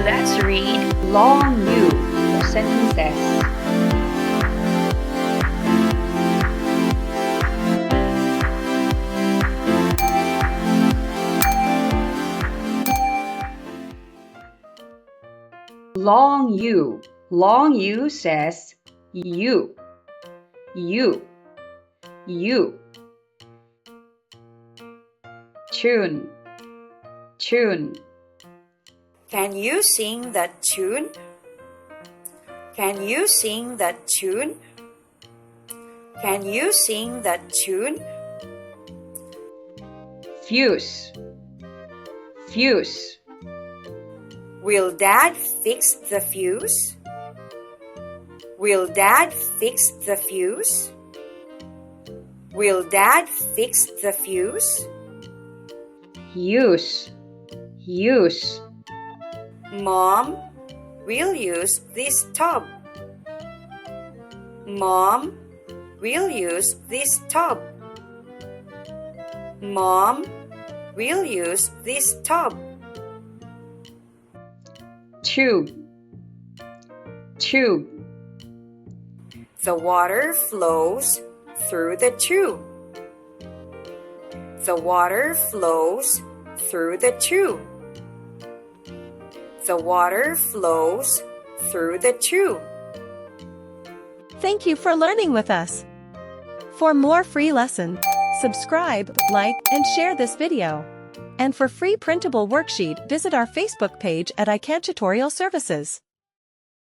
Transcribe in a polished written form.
let's read long U for sentences. Long U. Long U says you, you, you. Tune, tune. Can you sing that tune? Can you sing that tune? Can you sing that tune? Fuse, fuse. Will Dad fix the fuse? Will Dad fix the fuse? Will Dad fix the fuse? Use, use. Mom, we'll use this tub. Mom, we'll use this tub. Mom, we'll use this tub. Tube, tube. The water flows through the tube. The water flows through the tube. The water flows through the tube. Thank you for learning with us. For more free lessons, subscribe, like, and share this video. And for free printable worksheet, visit our Facebook page at iCantutorial Services.